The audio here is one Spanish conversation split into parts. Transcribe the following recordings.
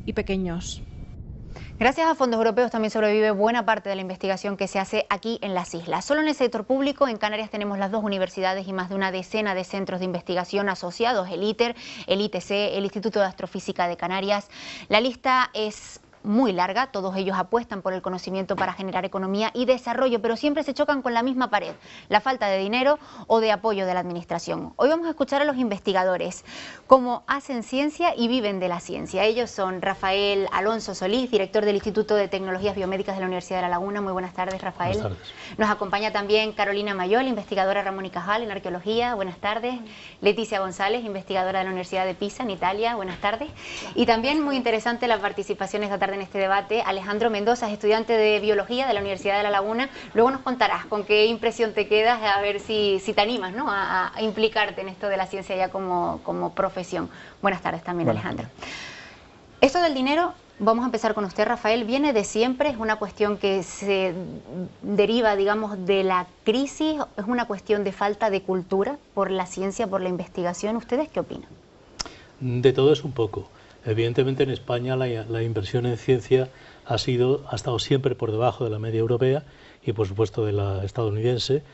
y pequeños. Gracias a fondos europeos también sobrevive buena parte de la investigación que se hace aquí en las islas. Solo en el sector público, en Canarias tenemos las 2 universidades y más de una decena de centros de investigación asociados, el ITER, el ITC, el Instituto de Astrofísica de Canarias. La lista es muy larga, todos ellos apuestan por el conocimiento para generar economía y desarrollo, pero siempre se chocan con la misma pared, la falta de dinero o de apoyo de la administración. Hoy vamos a escuchar a los investigadores, cómo hacen ciencia y viven de la ciencia. Ellos son Rafael Alonso Solís, director del Instituto de Tecnologías Biomédicas de la Universidad de La Laguna. Muy buenas tardes, Rafael. Buenas tardes. Nos acompaña también Carolina Mayol, investigadora Ramón y Cajal en arqueología. Buenas tardes. Leticia González, investigadora de la Universidad de Pisa en Italia. Buenas tardes. Y también muy interesante la participación esta tarde en este debate, Alejandro Mendoza, estudiante de Biología de la Universidad de La Laguna. Luego nos contarás con qué impresión te quedas, a ver si te animas, ¿no?, a implicarte en esto de la ciencia ya como profesión. Buenas tardes también, Alejandro. Esto del dinero, vamos a empezar con usted, Rafael, ¿viene de siempre? ¿Es una cuestión que se deriva, digamos, de la crisis? ¿Es una cuestión de falta de cultura por la ciencia, por la investigación? ¿Ustedes qué opinan? De todo es un poco. Evidentemente en España la inversión en ciencia ha estado siempre por debajo de la media europea y por supuesto de la estadounidense.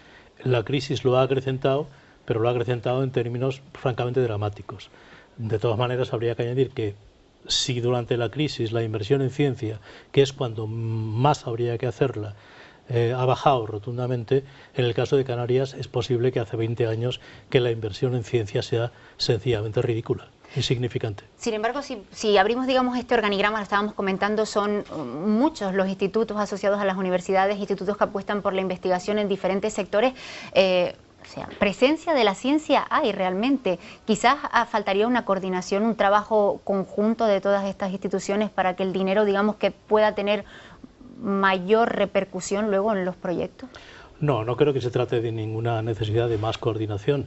La crisis lo ha acrecentado, pero lo ha acrecentado en términos francamente dramáticos. De todas maneras habría que añadir que si durante la crisis la inversión en ciencia, que es cuando más habría que hacerla, ha bajado rotundamente, en el caso de Canarias es posible que hace 20 años que la inversión en ciencia sea sencillamente ridícula. Insignificante. Sin embargo, si abrimos, digamos, este organigrama, lo estábamos comentando, son muchos los institutos asociados a las universidades, institutos que apuestan por la investigación en diferentes sectores. O sea, presencia de la ciencia hay realmente. Quizás faltaría una coordinación, un trabajo conjunto de todas estas instituciones para que el dinero, digamos, que pueda tener mayor repercusión luego en los proyectos. No creo que se trate de ninguna necesidad de más coordinación.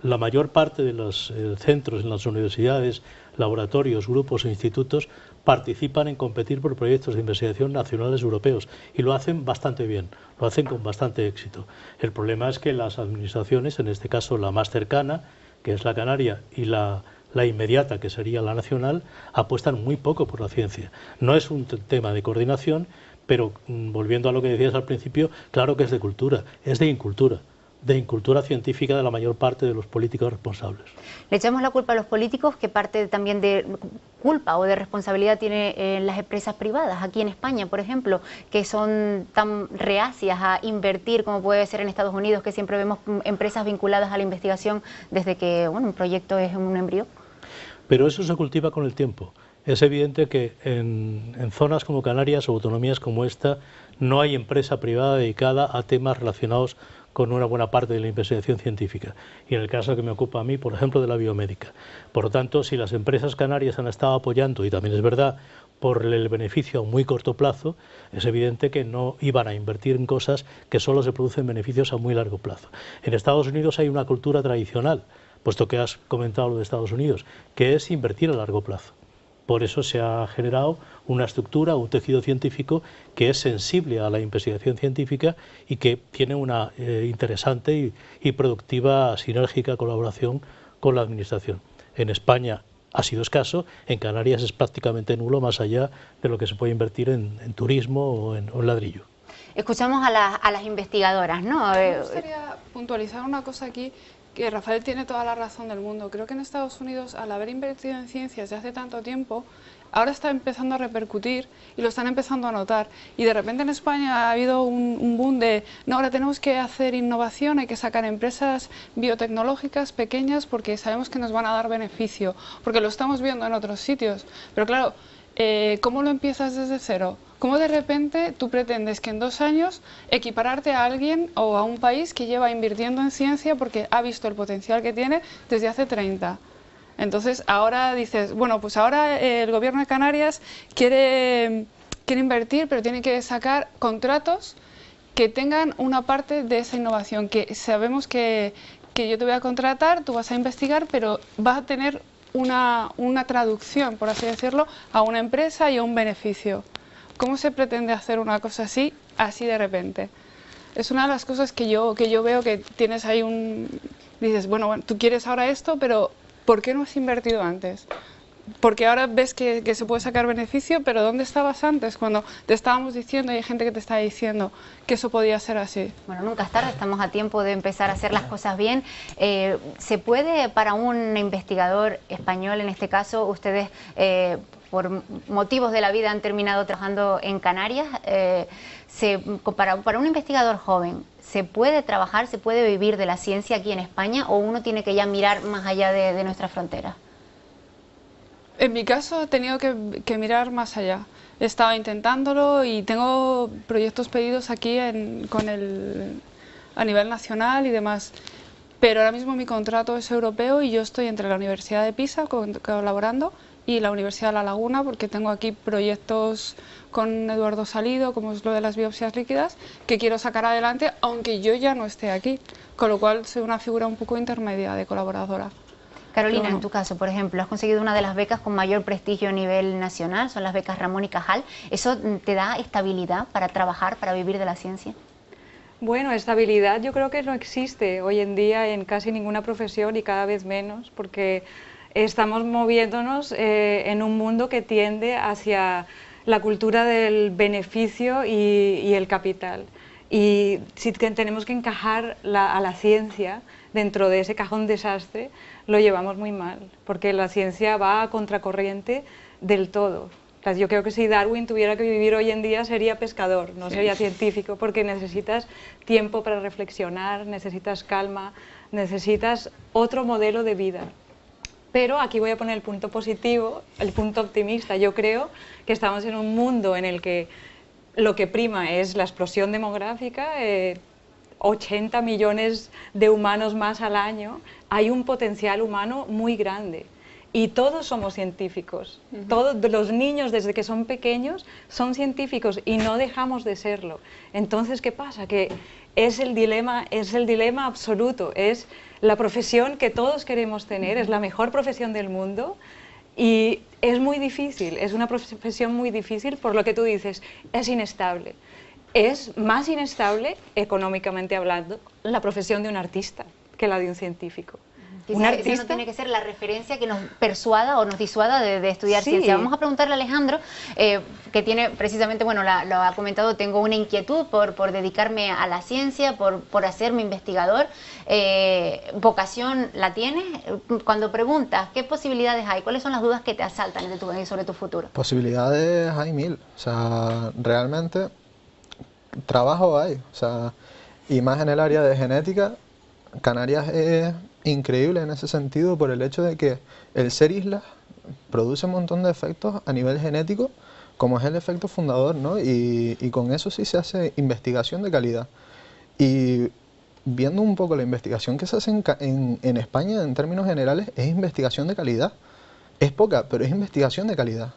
La mayor parte de los centros en las universidades, laboratorios, grupos e institutos participan en competir por proyectos de investigación nacionales europeos y lo hacen bastante bien, lo hacen con bastante éxito. El problema es que las administraciones, en este caso la más cercana, que es la canaria, y la inmediata, que sería la nacional, apuestan muy poco por la ciencia. No es un tema de coordinación, pero volviendo a lo que decías al principio, claro que es de cultura, es de incultura científica de la mayor parte de los políticos responsables. Le echamos la culpa a los políticos, que parte también de culpa o de responsabilidad tiene las empresas privadas, aquí en España, por ejemplo, que son tan reacias a invertir como puede ser en Estados Unidos, que siempre vemos empresas vinculadas a la investigación desde que un proyecto es un embrión. Pero eso se cultiva con el tiempo. Es evidente que en zonas como Canarias o autonomías como esta no hay empresa privada dedicada a temas relacionados con una buena parte de la investigación científica. Y en el caso que me ocupa a mí, por ejemplo, de la biomédica. Por lo tanto, si las empresas canarias han estado apoyando, y también es verdad, por el beneficio a muy corto plazo, es evidente que no iban a invertir en cosas que solo se producen beneficios a muy largo plazo. En Estados Unidos hay una cultura tradicional, puesto que has comentado lo de Estados Unidos, que es invertir a largo plazo. Por eso se ha generado una estructura, un tejido científico que es sensible a la investigación científica y que tiene una interesante y productiva, sinérgica colaboración con la administración. En España ha sido escaso, en Canarias es prácticamente nulo, más allá de lo que se puede invertir en turismo o en ladrillo. Escuchamos a las investigadoras, ¿no? Me gustaría puntualizar una cosa aquí, que Rafael tiene toda la razón del mundo. Creo que en Estados Unidos, al haber invertido en ciencias de hace tanto tiempo, ahora está empezando a repercutir y lo están empezando a notar. Y de repente en España ha habido un boom de, no, ahora tenemos que hacer innovación, hay que sacar empresas biotecnológicas pequeñas porque sabemos que nos van a dar beneficio, porque lo estamos viendo en otros sitios. Pero claro, ¿cómo lo empiezas desde cero? ¿Cómo de repente tú pretendes que en 2 años equipararte a alguien o a un país que lleva invirtiendo en ciencia porque ha visto el potencial que tiene desde hace 30? Entonces ahora dices, bueno, pues ahora el gobierno de Canarias quiere invertir, pero tiene que sacar contratos que tengan una parte de esa innovación, que sabemos que yo te voy a contratar, tú vas a investigar, pero vas a tener una traducción, por así decirlo, a una empresa y a un beneficio. ¿Cómo se pretende hacer una cosa así de repente? Es una de las cosas que yo veo que tienes ahí dices, bueno, tú quieres ahora esto, pero ¿por qué no has invertido antes? porque ahora ves que se puede sacar beneficio, pero ¿dónde estabas antes cuando te estábamos diciendo y hay gente que te está diciendo que eso podía ser así? Bueno, nunca es tarde, estamos a tiempo de empezar a hacer las cosas bien. ¿Se puede para un investigador español, en este caso, ustedes por motivos de la vida han terminado trabajando en Canarias, para un investigador joven, ¿se puede trabajar, se puede vivir de la ciencia aquí en España o uno tiene que ya mirar más allá de nuestras fronteras? En mi caso he tenido que mirar más allá. He estado intentándolo y tengo proyectos pedidos aquí a nivel nacional y demás. Pero ahora mismo mi contrato es europeo y yo estoy entre la Universidad de Pisa colaborando y la Universidad de La Laguna, porque tengo aquí proyectos con Eduardo Salido, como es lo de las biopsias líquidas, que quiero sacar adelante, aunque yo ya no esté aquí. Con lo cual soy una figura un poco intermedia de colaboradora. Carolina, en tu caso, por ejemplo, has conseguido una de las becas con mayor prestigio a nivel nacional, son las becas Ramón y Cajal. ¿Eso te da estabilidad para trabajar, para vivir de la ciencia? Bueno, estabilidad yo creo que no existe hoy en día en casi ninguna profesión y cada vez menos, porque estamos moviéndonos en un mundo que tiende hacia la cultura del beneficio y el capital. Y si tenemos que encajar a la ciencia dentro de ese cajón desastre, lo llevamos muy mal, porque la ciencia va a contracorriente del todo. Yo creo que si Darwin tuviera que vivir hoy en día sería pescador, no sería científico, porque necesitas tiempo para reflexionar, necesitas calma, necesitas otro modelo de vida. Pero aquí voy a poner el punto positivo, el punto optimista. Yo creo que estamos en un mundo en el que lo que prima es la explosión demográfica, 80 millones de humanos más al año, hay un potencial humano muy grande. Y todos somos científicos, todos los niños desde que son pequeños son científicos y no dejamos de serlo. Entonces, ¿qué pasa? Que es el dilema absoluto, es la profesión que todos queremos tener, es la mejor profesión del mundo y es muy difícil, es una profesión muy difícil por lo que tú dices, es inestable. Es más inestable, económicamente hablando, la profesión de un artista que la de un científico. Un artista no tiene que ser la referencia que nos persuada o nos disuada de estudiar ciencia. Vamos a preguntarle a Alejandro, que tiene precisamente, bueno, lo ha comentado, tengo una inquietud por dedicarme a la ciencia, por hacerme investigador. ¿Vocación la tienes? Cuando preguntas, ¿qué posibilidades hay? ¿Cuáles son las dudas que te asaltan sobre tu futuro? Posibilidades hay mil, o sea, realmente trabajo hay, o sea, y más en el área de genética. Canarias es increíble en ese sentido por el hecho de que el ser isla produce un montón de efectos a nivel genético, como es el efecto fundador, ¿no? Y con eso sí se hace investigación de calidad. Y viendo un poco la investigación que se hace en España en términos generales, es investigación de calidad. Es poca, pero es investigación de calidad.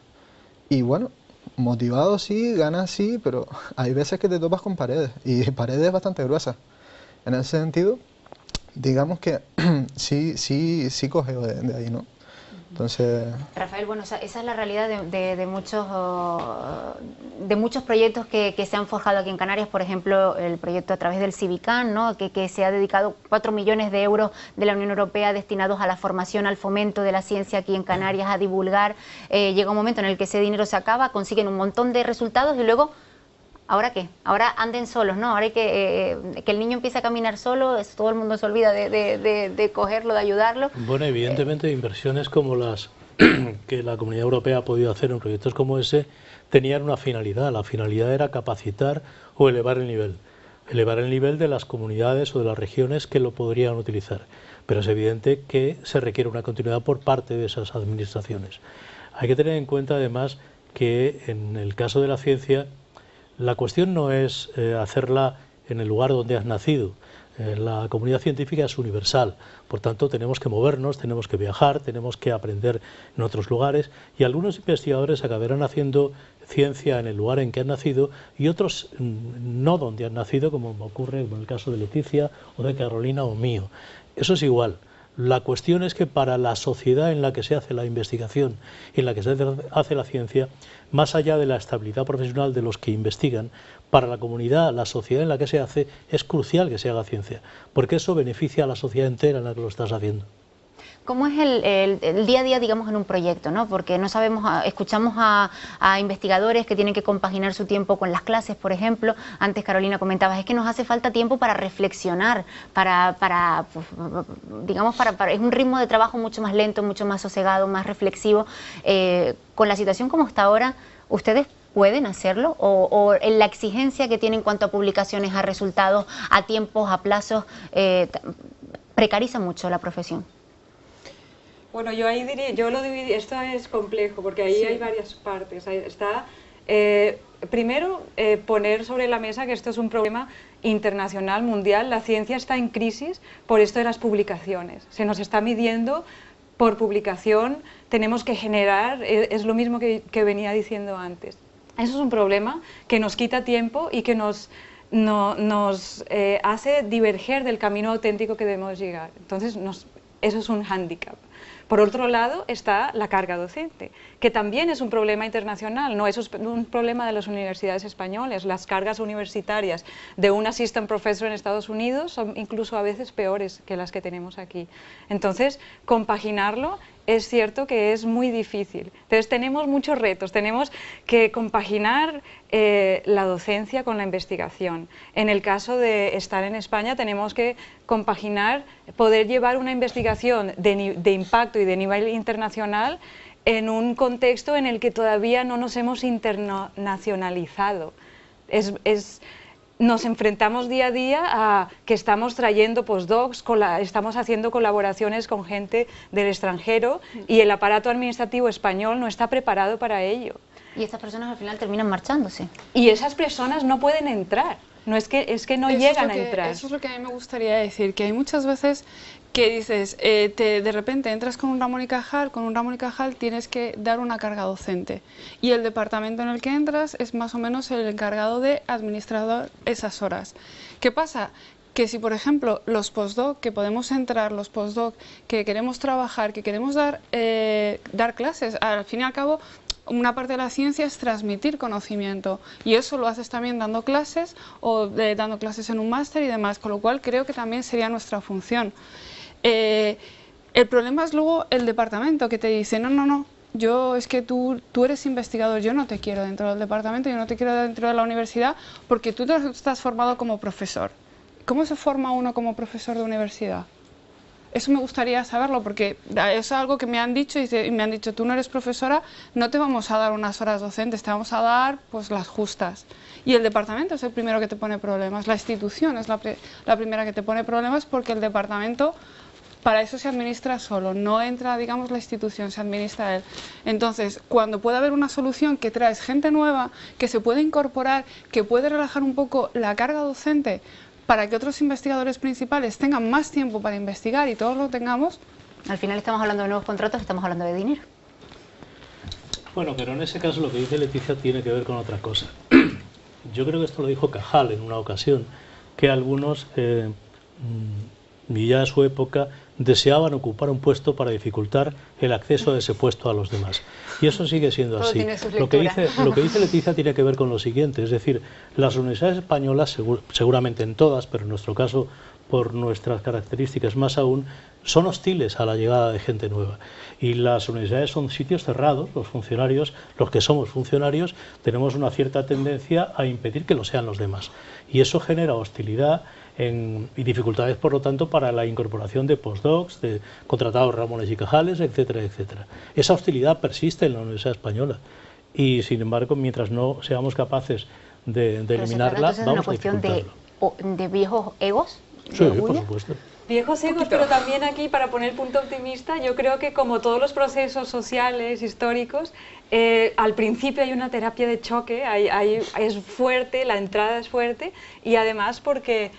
Y bueno, motivado sí, ganas sí, pero hay veces que te topas con paredes, y paredes bastante gruesas. En ese sentido, digamos que sí cogeo de ahí, ¿no? Entonces... Rafael, bueno, esa es la realidad de muchos proyectos que se han forjado aquí en Canarias, por ejemplo, el proyecto a través del Civicán, ¿no? que se ha dedicado 4 millones de euros de la Unión Europea destinados a la formación, al fomento de la ciencia aquí en Canarias, a divulgar. Llega un momento en el que ese dinero se acaba, consiguen un montón de resultados y luego... ¿Ahora qué? Ahora anden solos, ¿no? Ahora hay que el niño empiece a caminar solo, todo el mundo se olvida de cogerlo, de ayudarlo. Bueno, evidentemente inversiones como las que la Comunidad Europea ha podido hacer en proyectos como ese tenían una finalidad. La finalidad era capacitar o elevar el nivel de las comunidades o de las regiones que lo podrían utilizar. Pero es evidente que se requiere una continuidad por parte de esas administraciones. Hay que tener en cuenta además que en el caso de la ciencia, la cuestión no es hacerla en el lugar donde has nacido. La comunidad científica es universal, por tanto tenemos que movernos, tenemos que viajar, tenemos que aprender en otros lugares y algunos investigadores acabarán haciendo ciencia en el lugar en que han nacido y otros no donde han nacido, como ocurre en el caso de Leticia o de Carolina o mío. Eso es igual. La cuestión es que para la sociedad en la que se hace la investigación, en la que se hace la ciencia, más allá de la estabilidad profesional de los que investigan, para la comunidad, la sociedad en la que se hace, es crucial que se haga ciencia, porque eso beneficia a la sociedad entera en la que lo estás haciendo. ¿Cómo es el día a día, digamos, en un proyecto, ¿no? Porque no sabemos, escuchamos a investigadores que tienen que compaginar su tiempo con las clases, por ejemplo. Antes Carolina comentabas, es que nos hace falta tiempo para reflexionar, pues, digamos, es un ritmo de trabajo mucho más lento, mucho más sosegado, más reflexivo. Con la situación como está ahora, ¿ustedes pueden hacerlo? ¿O en la exigencia que tienen en cuanto a publicaciones, a resultados, a tiempos, a plazos, precariza mucho la profesión? Bueno, yo ahí diría, yo lo dividí, esto es complejo porque ahí hay varias partes. Ahí está, primero, poner sobre la mesa que esto es un problema internacional, mundial. La ciencia está en crisis por esto de las publicaciones. Se nos está midiendo por publicación, tenemos que generar, es lo mismo que venía diciendo antes. Eso es un problema que nos quita tiempo y que nos hace diverger del camino auténtico que debemos llegar. Entonces, eso es un hándicap. Por otro lado está la carga docente, que también es un problema internacional, no es un problema de las universidades españolas. Las cargas universitarias de un assistant professor en Estados Unidos son incluso a veces peores que las que tenemos aquí. Entonces, compaginarlo es cierto que es muy difícil. Entonces tenemos muchos retos, tenemos que compaginar la docencia con la investigación. En el caso de estar en España tenemos que compaginar, poder llevar una investigación de impacto y de nivel internacional en un contexto en el que todavía no nos hemos internacionalizado. Nos enfrentamos día a día a que estamos trayendo postdocs, estamos haciendo colaboraciones con gente del extranjero y el aparato administrativo español no está preparado para ello. Y estas personas al final terminan marchándose. Y esas personas no pueden entrar, no es que no llegan a entrar. Eso es lo que a mí me gustaría decir, que hay muchas veces que dices, de repente entras con un Ramón y Cajal, tienes que dar una carga docente. Y el departamento en el que entras es más o menos el encargado de administrar esas horas. ¿Qué pasa? Que si, por ejemplo, los postdoc, que podemos entrar, los postdoc, que queremos trabajar, que queremos dar clases, al fin y al cabo, una parte de la ciencia es transmitir conocimiento y eso lo haces también dando clases o dando clases en un máster y demás, con lo cual creo que también sería nuestra función. El problema es luego el departamento que te dice, no, es que tú eres investigador, yo no te quiero dentro del departamento, yo no te quiero dentro de la universidad porque tú estás formado como profesor. ¿Cómo se forma uno como profesor de universidad? Eso me gustaría saberlo porque es algo que me han dicho y me han dicho, tú no eres profesora, no te vamos a dar unas horas docentes, te vamos a dar pues las justas. Y el departamento es el primero que te pone problemas, la institución es la primera que te pone problemas porque el departamento para eso se administra solo, no entra, digamos, la institución, se administra él. Entonces, cuando puede haber una solución que traes gente nueva, que se puede incorporar, que puede relajar un poco la carga docente, para que otros investigadores principales tengan más tiempo para investigar y todos lo tengamos. Al final estamos hablando de nuevos contratos, estamos hablando de dinero. Bueno, pero en ese caso lo que dice Leticia tiene que ver con otra cosa. Yo creo que esto lo dijo Cajal en una ocasión, que algunos, y ya a su época, deseaban ocupar un puesto para dificultar el acceso de ese puesto a los demás. Y eso sigue siendo así. Lo que dice Leticia tiene que ver con lo siguiente, es decir, las universidades españolas, seguramente en todas, pero en nuestro caso, por nuestras características más aún, son hostiles a la llegada de gente nueva. Y las universidades son sitios cerrados, los funcionarios, los que somos funcionarios, tenemos una cierta tendencia a impedir que lo sean los demás. Y eso genera hostilidad y dificultades, por lo tanto, para la incorporación de postdocs, de contratados Ramones y Cajales, etcétera, etcétera. Esa hostilidad persiste en la Universidad Española y, sin embargo, mientras no seamos capaces de eliminarla, vamos a dificultarlo. ¿De viejos egos? Sí, por supuesto. Viejos egos, pero también aquí, para poner el punto optimista, yo creo que como todos los procesos sociales, históricos, al principio hay una terapia de choque, es fuerte, la entrada es fuerte, y además porque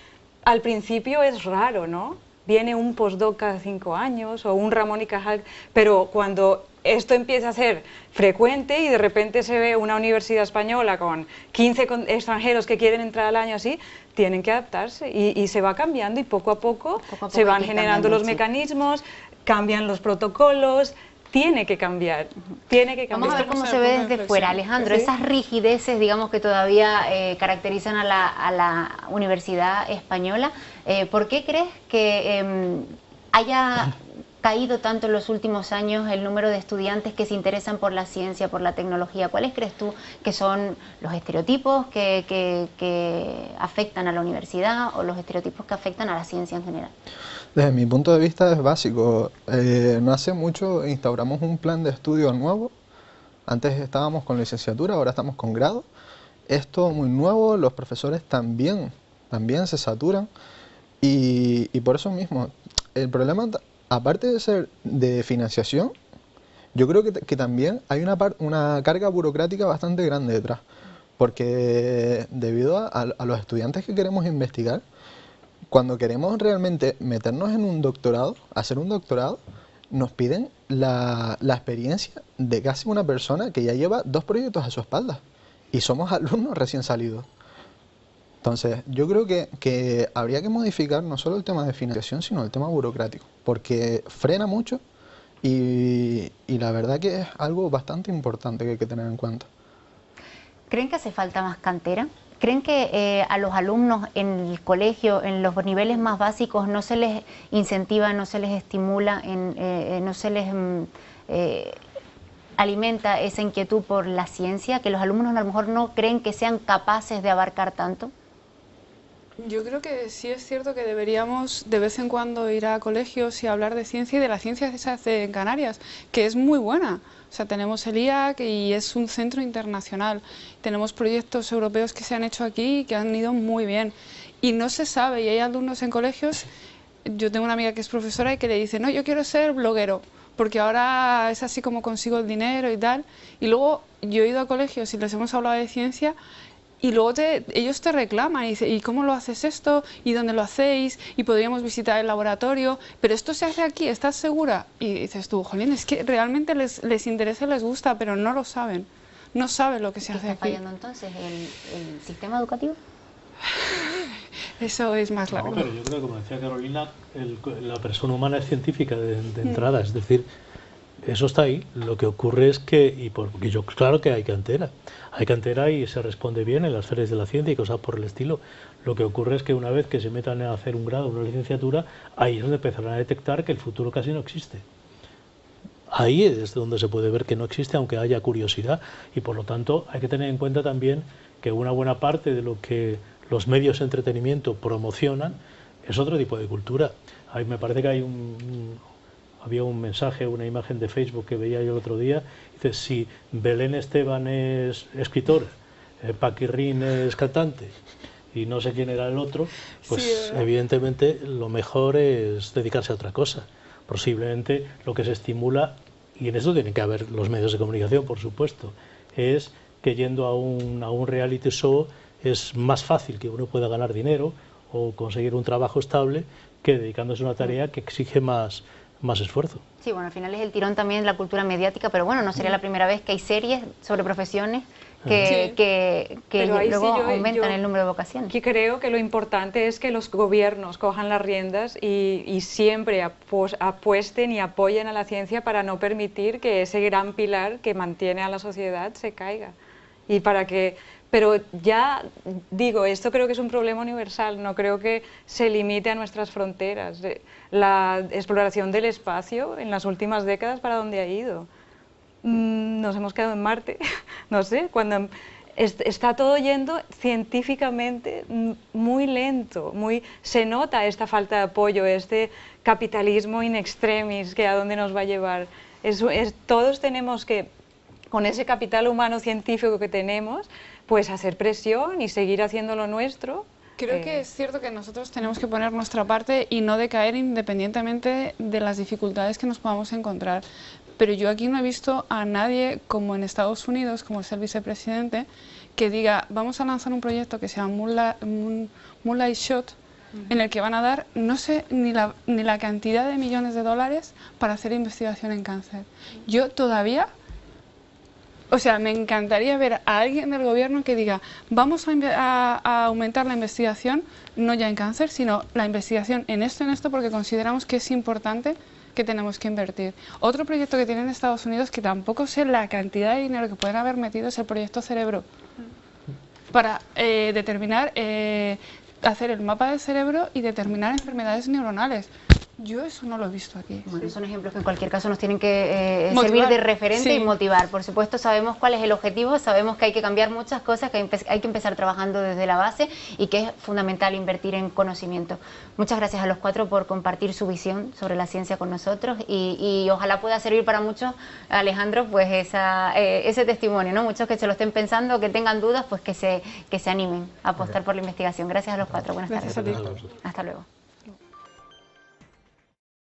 al principio es raro, ¿no? Viene un postdoc cada 5 años o un Ramón y Cajal, pero cuando esto empieza a ser frecuente y de repente se ve una universidad española con 15 extranjeros que quieren entrar al año así, tienen que adaptarse y se va cambiando y poco a poco se van generando los mecanismos, cambian los protocolos. Tiene que cambiar, tiene que cambiar. Vamos a ver cómo se ve desde fuera, Alejandro, ¿sí? Esas rigideces, digamos, que todavía caracterizan a la universidad española. ¿Por qué crees que haya caído tanto en los últimos años el número de estudiantes que se interesan por la ciencia, por la tecnología? ¿Cuáles crees tú que son los estereotipos que afectan a la universidad o los estereotipos que afectan a la ciencia en general? Desde mi punto de vista es básico. No hace mucho instauramos un plan de estudio nuevo. Antes estábamos con licenciatura, ahora estamos con grado. Es todo muy nuevo, los profesores también se saturan y por eso mismo, el problema, aparte de ser de financiación, yo creo que también hay una carga burocrática bastante grande detrás, porque debido a los estudiantes que queremos investigar, cuando queremos realmente meternos en un doctorado, hacer un doctorado, nos piden la experiencia de casi una persona que ya lleva 2 proyectos a su espalda y somos alumnos recién salidos. Entonces, yo creo que habría que modificar no solo el tema de financiación, sino el tema burocrático, porque frena mucho y la verdad que es algo bastante importante que hay que tener en cuenta. ¿Creen que hace falta más cantera? ¿Creen que a los alumnos en el colegio, en los niveles más básicos, no se les incentiva, no se les estimula, no se les alimenta esa inquietud por la ciencia? ¿Que los alumnos a lo mejor no creen que sean capaces de abarcar tanto? Yo creo que sí es cierto que deberíamos de vez en cuando ir a colegios y hablar de ciencia, y de la ciencia que se hace en Canarias, que es muy buena. O sea, tenemos el IAC y es un centro internacional. Tenemos proyectos europeos que se han hecho aquí y que han ido muy bien. Y no se sabe, y hay alumnos en colegios, yo tengo una amiga que es profesora y que le dice, no, yo quiero ser bloguero, porque ahora es así como consigo el dinero y tal. Y luego yo he ido a colegios y les hemos hablado de ciencia, y luego ellos te reclaman y dicen, ¿y cómo lo haces esto? ¿Y dónde lo hacéis? Y podríamos visitar el laboratorio, pero esto se hace aquí, ¿estás segura? Y dices tú, jolín, es que realmente les interesa y les gusta, pero no lo saben. No saben lo que se hace aquí. ¿Está fallando entonces el sistema educativo? Eso es más largo. No, pero yo creo que, como decía Carolina, la persona humana es científica de entrada, es decir, eso está ahí. Lo que ocurre es que, porque claro que hay cantera y se responde bien en las ferias de la ciencia y cosas por el estilo. Lo que ocurre es que una vez que se metan a hacer un grado, una licenciatura, ahí es donde empezarán a detectar que el futuro casi no existe. Ahí es donde se puede ver que no existe, aunque haya curiosidad, y por lo tanto hay que tener en cuenta también que una buena parte de lo que los medios de entretenimiento promocionan es otro tipo de cultura. Ahí me parece que había un mensaje, una imagen de Facebook que veía yo el otro día, dice, si Belén Esteban es escritora, Paquirrín es cantante y no sé quién era el otro, pues sí, evidentemente lo mejor es dedicarse a otra cosa. Posiblemente lo que se estimula, y en eso tienen que haber los medios de comunicación, por supuesto, es que yendo a un reality show es más fácil que uno pueda ganar dinero o conseguir un trabajo estable que dedicándose a una tarea que exige más esfuerzo. Sí, bueno, al final es el tirón también de la cultura mediática, pero bueno, no sería la primera vez que hay series sobre profesiones que luego aumentan el número de vocaciones. Yo creo que lo importante es que los gobiernos cojan las riendas y siempre apuesten y apoyen a la ciencia para no permitir que ese gran pilar que mantiene a la sociedad se caiga. Y para que... Pero ya digo, esto creo que es un problema universal, no creo que se limite a nuestras fronteras. La exploración del espacio en las últimas décadas, ¿para dónde ha ido? Nos hemos quedado en Marte, no sé, cuando está todo yendo científicamente muy lento, se nota esta falta de apoyo, este capitalismo in extremis, que a dónde nos va a llevar. Todos tenemos que, con ese capital humano científico que tenemos, pues hacer presión y seguir haciendo lo nuestro. Creo que es cierto que nosotros tenemos que poner nuestra parte y no decaer independientemente de las dificultades que nos podamos encontrar. Pero yo aquí no he visto a nadie, como en Estados Unidos, como es el vicepresidente, que diga, vamos a lanzar un proyecto que se llama Moonlight Shot, en el que van a dar, no sé ni la cantidad de millones de dólares para hacer investigación en cáncer. Yo todavía... O sea, me encantaría ver a alguien del gobierno que diga, vamos a aumentar la investigación, no ya en cáncer, sino la investigación en esto, porque consideramos que es importante, que tenemos que invertir. Otro proyecto que tienen en Estados Unidos, que tampoco sé la cantidad de dinero que pueden haber metido, es el proyecto Cerebro, para determinar, hacer el mapa del cerebro y determinar enfermedades neuronales. Yo eso no lo he visto aquí. Bueno, son ejemplos que en cualquier caso nos tienen que Motivar. servir de referente y Sí. motivar. Por supuesto, sabemos cuál es el objetivo, sabemos que hay que cambiar muchas cosas, que hay que empezar trabajando desde la base y que es fundamental invertir en conocimiento. Muchas gracias a los cuatro por compartir su visión sobre la ciencia con nosotros y ojalá pueda servir para muchos, Alejandro, pues ese testimonio, ¿no? Muchos que se lo estén pensando, que tengan dudas, pues que se animen a apostar por la investigación. Gracias a los cuatro. Buenas tardes. Gracias a ti. Hasta luego.